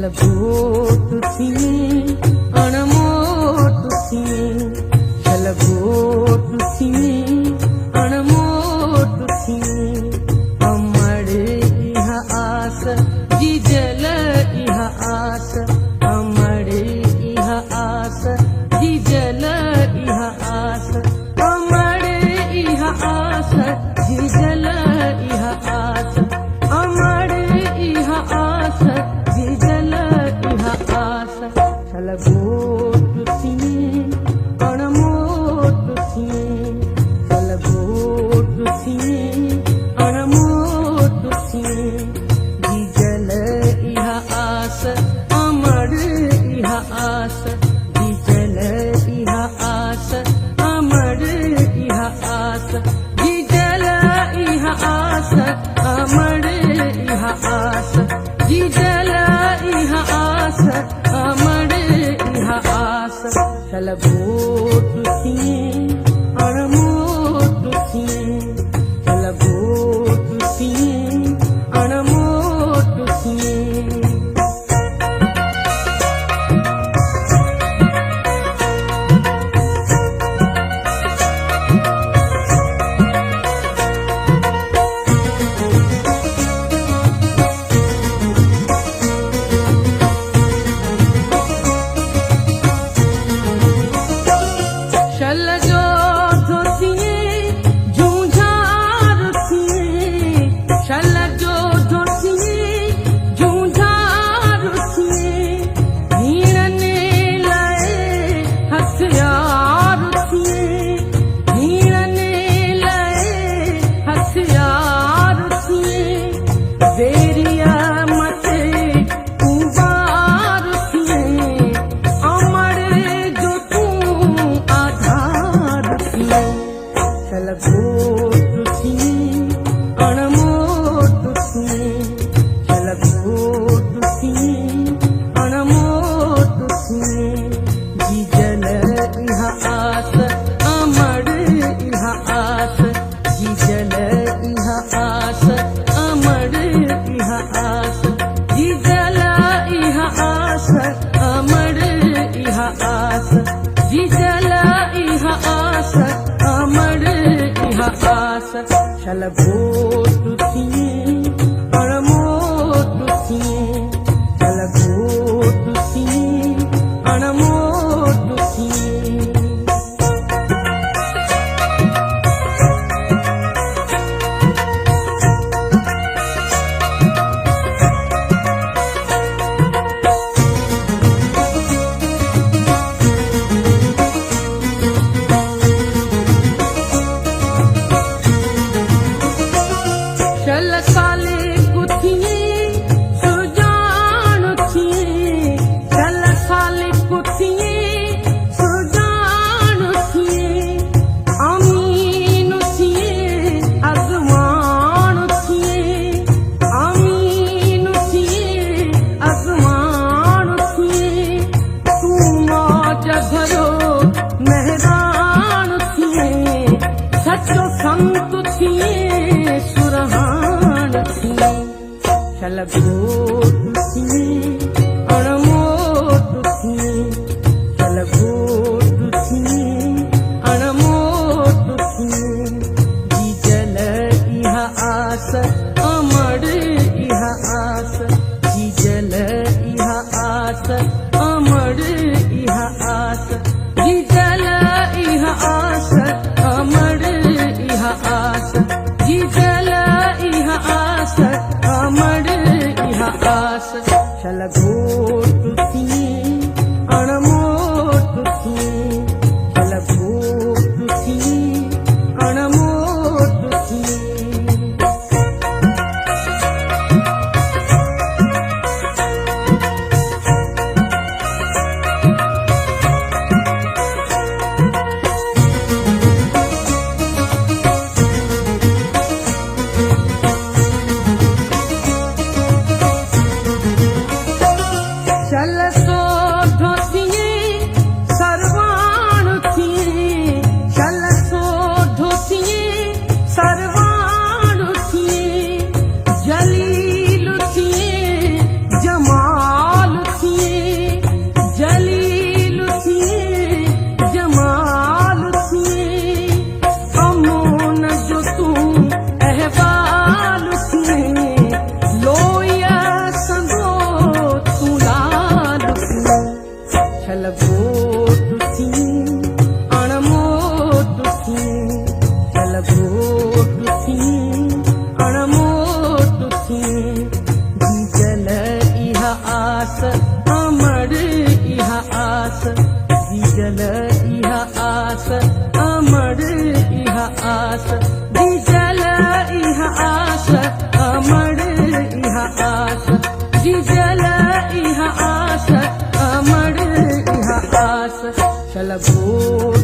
छलगोटुथिए अणमोटुथिए छलगोटुथिए अणमोटुथिए अमर इह आस जिजल इह आस अमर इह आस जिजल इह आस अमर इह आस जिजल इह आस अमर इह आस जिजल इह आस छलगोटुथिए अणमोटुथिए छलगोटुथिए अणमोटुथिए जिजल इह आस अमर इह आस जिजल इह आस अमर इह आस जिजल इह आस अमर इह आस जिजल इह आस अमर इह आस छलगोटुथिए अणमोटुथिए छलगोटुथिए अणमोटुथिए छलगोटुथिए अणमोटुथिए छलगोटुथिए अणमोटुथिए जिजल इह आस अमर इह आस जिजल इह आस अमर इह आस जिजल इह आस अमर इह आस जिजल इह आस अमर इह आस छलगोटुथिए अणमोटुथिए छलगोटुथिए अणमोटुथिए छलकाले कुथिए सुजानुथिए छलकाले कुथिए सुजानुथिए अमीनुथिए अगमानुथिए अमीनुथिए अगमानुथिए तू मौज भरो मेहरानुथिए सचो संतुथिए छलगोटुथिए अणमोटुथिए छलगोटुथिए अणमोटुथिए जिजल इह आस अमर इह आस जिजल इह आस अमर इह आस जिजल इह आस अमर इह आस जिजल इह आस अमर इह आस छलगोटुथिए अणमोटुथिए छलगोटुथिए अणमोटुथिए चल आस अमर इह आस जीजल इह आस अमर इह आस जीजल इह आस अमर इह आस जीजल इह आस अमर इह आस चल गो